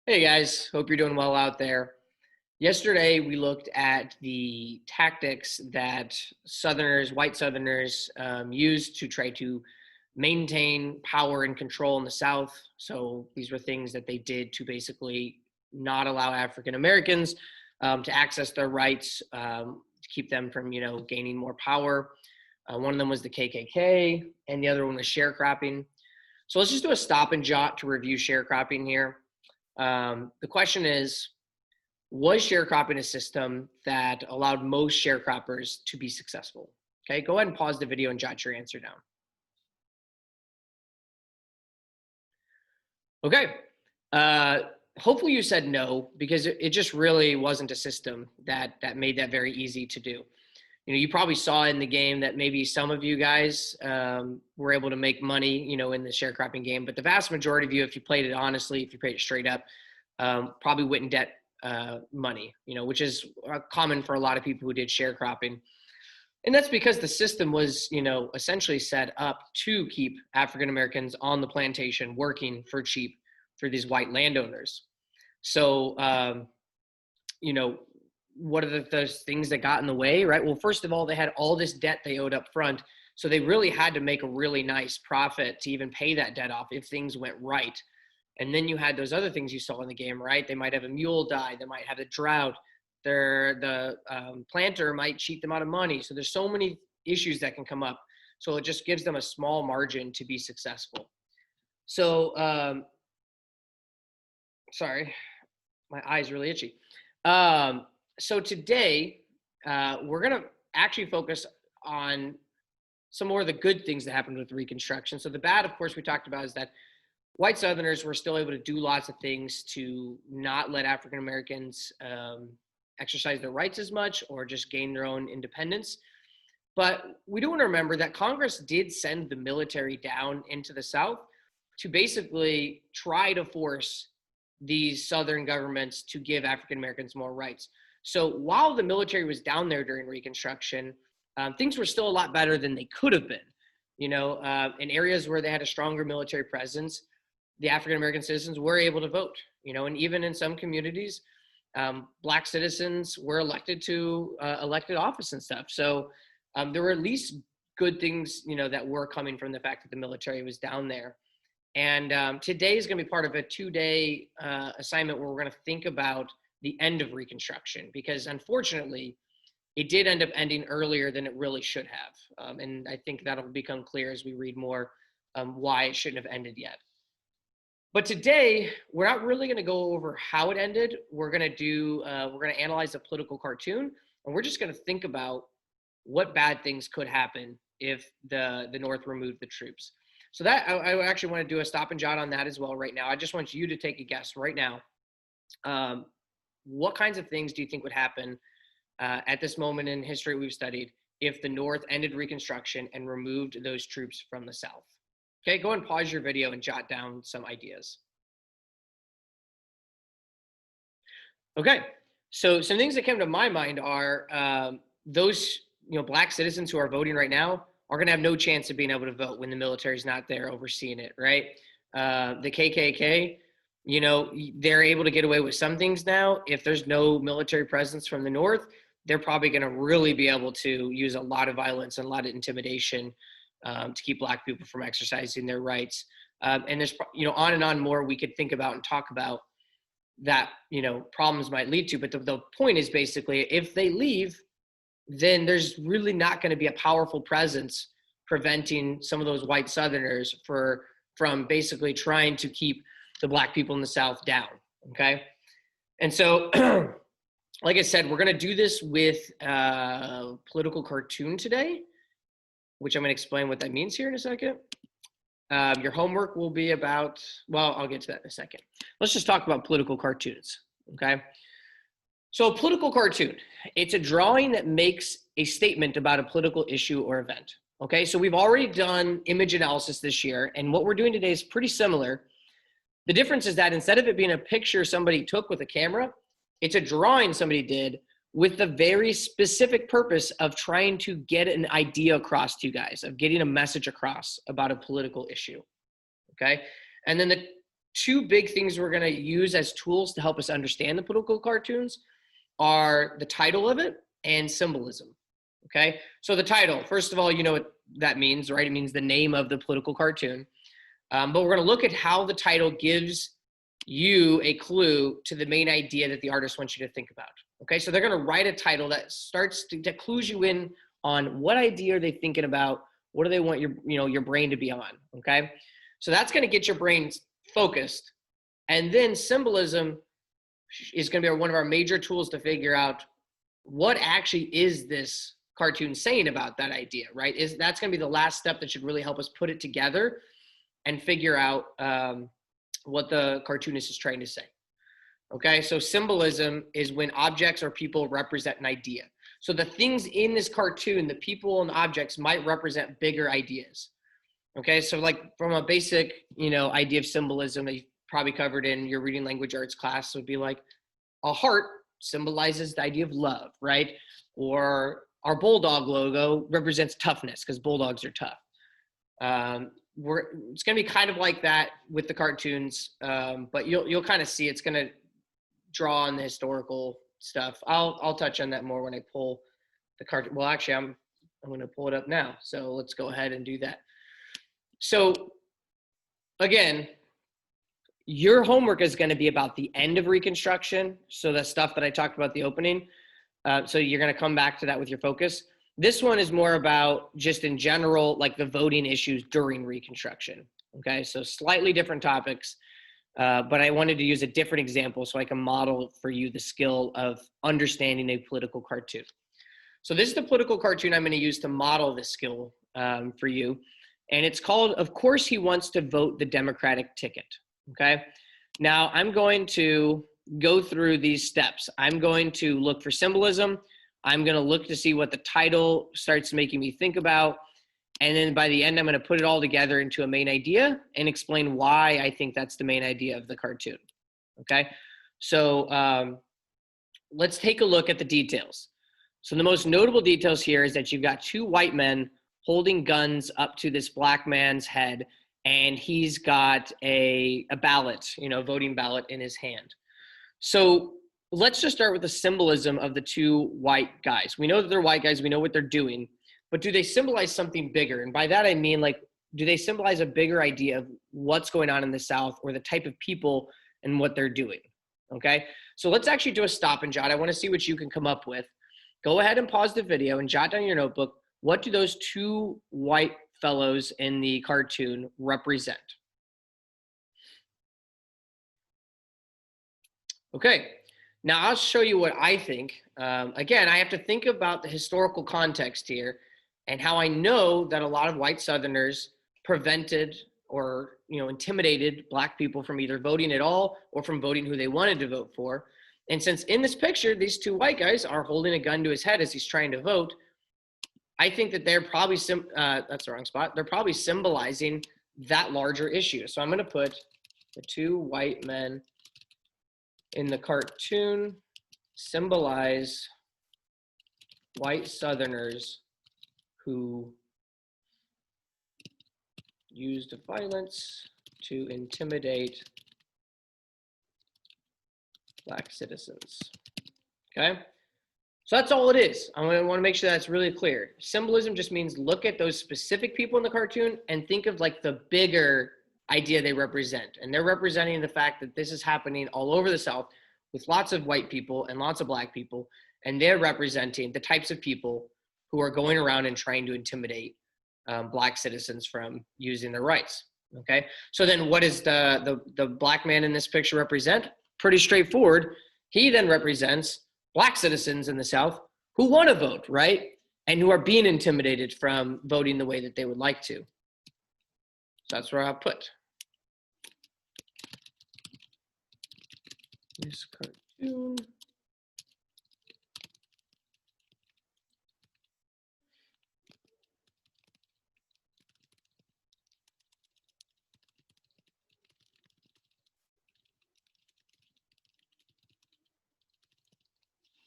Hey guys, hope you're doing well out there. Yesterday, we looked at the tactics that Southerners, white Southerners, used to try to maintain power and control in the South. So these were things that they did to basically not allow African Americans to access their rights, to keep them from, gaining more power. One of them was the KKK, and the other one was sharecropping. So let's just do a stop and jot to review sharecropping here. The question is, was sharecropping a system that allowed most sharecroppers to be successful? Okay, go ahead and pause the video and jot your answer down. Okay, hopefully you said no, because it just really wasn't a system that made that very easy to do. You probably saw in the game that maybe some of you guys were able to make money, in the sharecropping game, but the vast majority of you, if you played it honestly, if you played it straight up, probably went in debt money, which is common for a lot of people who did sharecropping. And that's because the system was, essentially set up to keep African Americans on the plantation working for cheap for these white landowners. So, what are those things that got in the way, right? Well, first of all, they had all this debt they owed up front. So they really had to make a really nice profit to even pay that debt off if things went right. And then you had those other things you saw in the game, right? They might have a mule die. They might have a drought. The planter might cheat them out of money. So there's so many issues that can come up. So it just gives them a small margin to be successful. So, sorry, my eye's really itchy. So today, we're going to actually focus on some more of the good things that happened with Reconstruction. So the bad, of course, we talked about is that white Southerners were still able to do lots of things to not let African Americans exercise their rights as much or just gain their own independence. But we do want to remember that Congress did send the military down into the South to basically try to force these Southern governments to give African Americans more rights. So while the military was down there during Reconstruction, things were still a lot better than they could have been. In areas where they had a stronger military presence, the African American citizens were able to vote. And even in some communities, Black citizens were elected to elected office and stuff. So there were at least good things, that were coming from the fact that the military was down there. And today is going to be part of a 2-day assignment where we're going to think about the end of Reconstruction, because unfortunately, it did end up ending earlier than it really should have. And I think that'll become clear as we read more why it shouldn't have ended yet. But today, we're not really going to go over how it ended. We're going to analyze a political cartoon, and we're just going to think about what bad things could happen if the North removed the troops. So that I actually want to do a stop and jot on that as well right now. I just want you to take a guess right now. What kinds of things do you think would happen at this moment in history we've studied if the North ended Reconstruction and removed those troops from the South? Okay, go and pause your video and jot down some ideas. Okay, so some things that came to my mind are those Black citizens who are voting right now are going to have no chance of being able to vote when the military is not there overseeing it, right? The KKK, they're able to get away with some things now. If there's no military presence from the North, they're probably going to really be able to use a lot of violence and a lot of intimidation to keep Black people from exercising their rights. And there's, on and on more we could think about and talk about that, problems might lead to. But the point is basically, if they leave, then there's really not going to be a powerful presence preventing some of those white Southerners from basically trying to keep the Black people in the South down, okay? And so, like I said, we're going to do this with a political cartoon today, which I'm going to explain what that means here in a second. Your homework will be about, well, I'll get to that in a second. Let's just talk about political cartoons, okay? So a political cartoon, it's a drawing that makes a statement about a political issue or event, okay? So we've already done image analysis this year, and what we're doing today is pretty similar. The difference is that instead of it being a picture somebody took with a camera, it's a drawing somebody did with the very specific purpose of trying to get an idea across to you guys, of getting a message across about a political issue, okay? And then the two big things we're going to use as tools to help us understand the political cartoons are the title of it and symbolism. Okay, so the title, first of all, you know what that means, right? It means the name of the political cartoon. But we're going to look at how the title gives you a clue to the main idea that the artist wants you to think about. Okay, so they're going to write a title that that clues you in on what idea are they thinking about, what do they want your brain to be on. Okay, so that's going to get your brain focused, and then symbolism is going to be one of our major tools to figure out what actually is this cartoon saying about that idea, right? That's going to be the last step that should really help us put it together and figure out what the cartoonist is trying to say. Okay, so symbolism is when objects or people represent an idea. So the things in this cartoon, the people and objects might represent bigger ideas. Okay, so like from a basic, idea of symbolism that you probably covered in your reading language arts class would be like a heart symbolizes the idea of love, right? Or our bulldog logo represents toughness because bulldogs are tough. It's going to be kind of like that with the cartoons, but you'll kind of see it's going to draw on the historical stuff. I'll touch on that more when I pull the cartoon. Well, actually, I'm going to pull it up now. So let's go ahead and do that. So again, your homework is going to be about the end of Reconstruction. So the stuff that I talked about at the opening. So you're going to come back to that with your focus. This one is more about just in general, like the voting issues during Reconstruction. Okay, so slightly different topics, but I wanted to use a different example so I can model for you the skill of understanding a political cartoon. So this is the political cartoon I'm going to use to model this skill for you. And it's called, Of Course He Wants to Vote the Democratic Ticket. Okay, now I'm going to go through these steps. I'm going to look for symbolism. I'm going to look to see what the title starts making me think about. And then by the end, I'm going to put it all together into a main idea and explain why I think that's the main idea of the cartoon. Okay, so let's take a look at the details. So the most notable details here is that you've got two white men holding guns up to this black man's head, and he's got a ballot, voting ballot in his hand. So let's just start with the symbolism of the two white guys. We know that they're white guys. We know what they're doing. But do they symbolize something bigger? And by that, I mean, like, do they symbolize a bigger idea of what's going on in the South or the type of people and what they're doing? Okay, so let's actually do a stop and jot. I want to see what you can come up with. Go ahead and pause the video and jot down your notebook. What do those two white fellows in the cartoon represent? Okay, now I'll show you what I think. Again, I have to think about the historical context here and how I know that a lot of white Southerners prevented or intimidated black people from either voting at all or from voting who they wanted to vote for. And since in this picture, these two white guys are holding a gun to his head as he's trying to vote, I think that they're probably, that's the wrong spot. They're probably symbolizing that larger issue. So I'm going to put the two white men in the cartoon symbolize white Southerners who used violence to intimidate black citizens. Okay, so that's all it is. I want to make sure that's really clear. Symbolism just means look at those specific people in the cartoon and think of like the bigger idea they represent. And they're representing the fact that this is happening all over the South with lots of white people and lots of black people. And they're representing the types of people who are going around and trying to intimidate black citizens from using their rights. Okay, so then what does the black man in this picture represent? Pretty straightforward. He then represents black citizens in the South who want to vote, right? And who are being intimidated from voting the way that they would like to. So that's where I'll put this cartoon.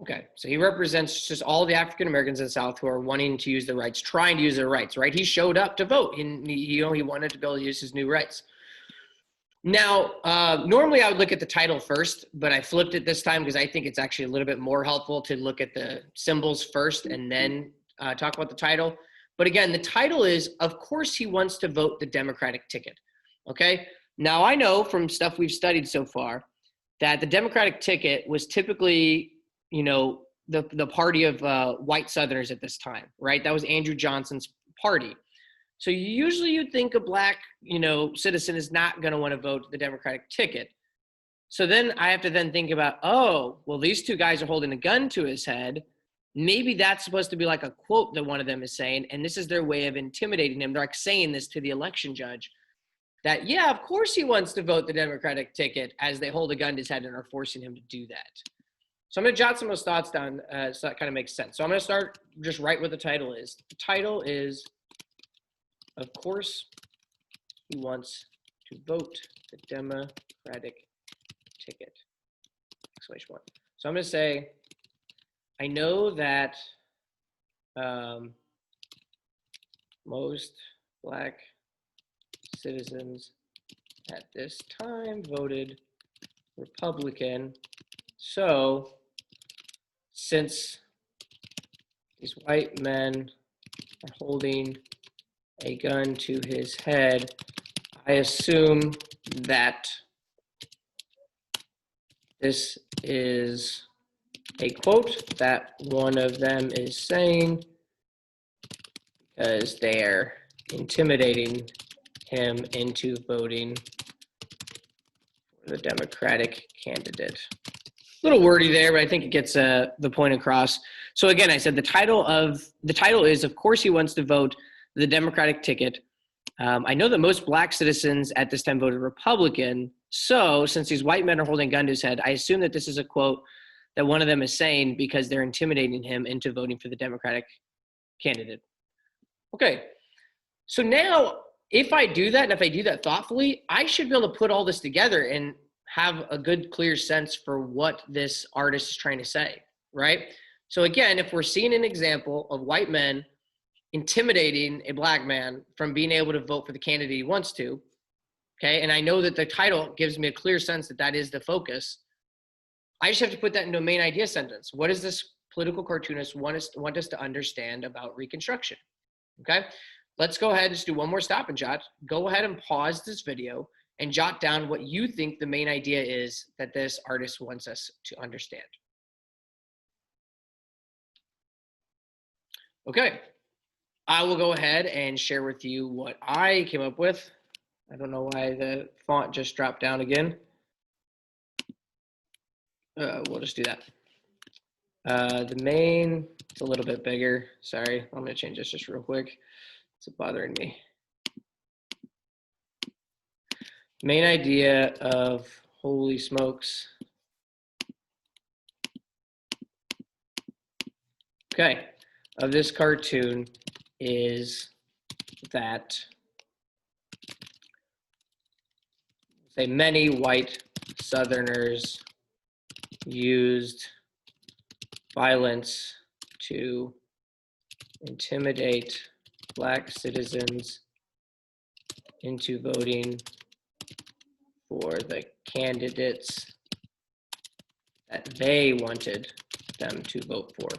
Okay, so he represents just all the African Americans in the South who are wanting to use their rights, trying to use their rights, right? He showed up to vote. He wanted to be able to use his new rights. Now, normally I would look at the title first, but I flipped it this time because I think it's actually a little bit more helpful to look at the symbols first and then talk about the title. But again, the title is, of course, he wants to vote the Democratic ticket. Okay. Now, I know from stuff we've studied so far that the Democratic ticket was typically, you know, the party of white Southerners at this time, right? That was Andrew Johnson's party. So usually you'd think a black, you know, citizen is not going to want to vote the Democratic ticket. So then I have to then think about, oh, well, these two guys are holding a gun to his head. Maybe that's supposed to be like a quote that one of them is saying, and this is their way of intimidating him. They're like saying this to the election judge that, yeah, of course he wants to vote the Democratic ticket, as they hold a gun to his head and are forcing him to do that. So I'm going to jot some of those thoughts down so that kind of makes sense. So I'm going to start just right what the title is. The title is, of course, he wants to vote the Democratic ticket. Exclamation point. So I'm going to say, I know that most black citizens at this time voted Republican. So since these white men are holding a gun to his head, I assume that this is a quote that one of them is saying because they're intimidating him into voting for the Democratic candidate. A little wordy there, but I think it gets the point across. So again, I said the title is, of course, he wants to vote the Democratic ticket. I know that most black citizens at this time voted Republican. So since these white men are holding a gun to his head, I assume that this is a quote that one of them is saying because they're intimidating him into voting for the Democratic candidate. Okay, so now if I do that, and if I do that thoughtfully, I should be able to put all this together and have a good, clear sense for what this artist is trying to say, right? So again, if we're seeing an example of white men intimidating a black man from being able to vote for the candidate he wants to, okay, and I know that the title gives me a clear sense that that is the focus, I just have to put that into a main idea sentence. What does this political cartoonist want us to understand about Reconstruction? Okay, let's go ahead and just do one more stop and jot. Go ahead and pause this video and jot down what you think the main idea is that this artist wants us to understand. Okay, I will go ahead and share with you what I came up with. I don't know why the font just dropped down again. We'll just do that. The main, it's a little bit bigger. Sorry, I'm gonna change this just real quick. It's bothering me. Main idea of, holy smokes. Okay, of this cartoon is that say many white Southerners used violence to intimidate black citizens into voting for the candidates that they wanted them to vote for.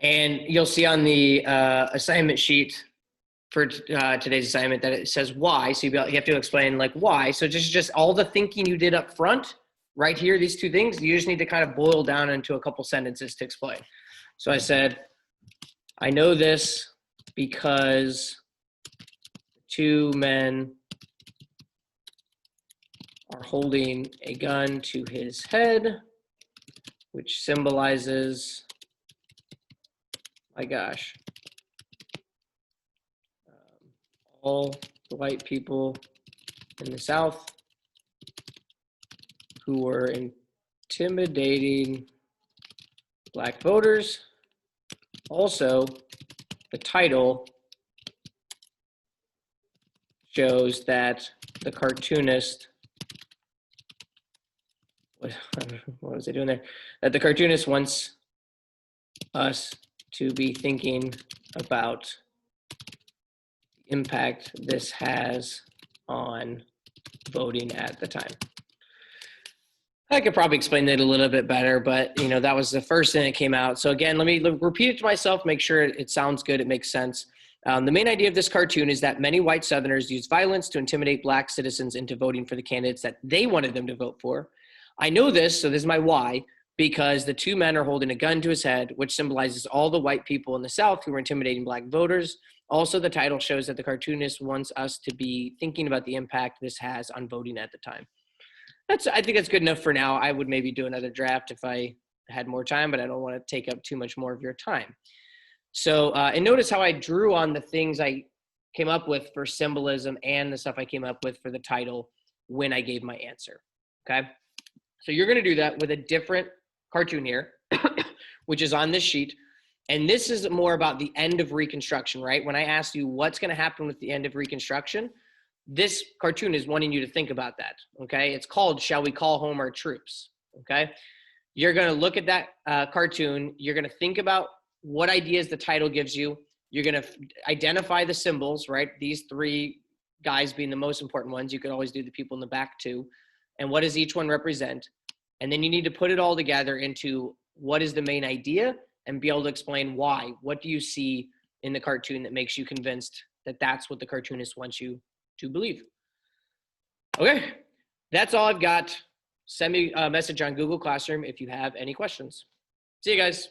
And you'll see on the assignment sheet for today's assignment that it says why. So you have to explain like why. So just all the thinking you did up front, right here, these two things, you just need to kind of boil down into a couple sentences to explain. So I said, I know this because two men are holding a gun to his head, which symbolizes, my gosh, all the white people in the South who were intimidating black voters. Also, the title shows that the cartoonist, what was I doing there? That the cartoonist wants us to be thinking about the impact this has on voting at the time. I could probably explain that a little bit better, but that was the first thing that came out. So again, let me repeat it to myself, make sure it sounds good, it makes sense. The main idea of this cartoon is that many white Southerners used violence to intimidate black citizens into voting for the candidates that they wanted them to vote for. I know this, so this is my why, because the two men are holding a gun to his head, which symbolizes all the white people in the South who were intimidating black voters. Also, the title shows that the cartoonist wants us to be thinking about the impact this has on voting at the time. I think that's good enough for now. I would maybe do another draft if I had more time, but I don't want to take up too much more of your time. So, and notice how I drew on the things I came up with for symbolism and the stuff I came up with for the title when I gave my answer, okay? So you're going to do that with a different cartoon here, which is on this sheet. And this is more about the end of Reconstruction, right? When I asked you what's going to happen with the end of Reconstruction, this cartoon is wanting you to think about that, okay? It's called Shall We Call Home Our Troops, okay? You're going to look at that cartoon. You're going to think about what ideas the title gives you. You're going to identify the symbols, right? These three guys being the most important ones. You could always do the people in the back too. And what does each one represent? And then you need to put it all together into what is the main idea and be able to explain why. What do you see in the cartoon that makes you convinced that that's what the cartoonist wants you to believe? Okay, that's all I've got. Send me a message on Google Classroom if you have any questions. See you guys.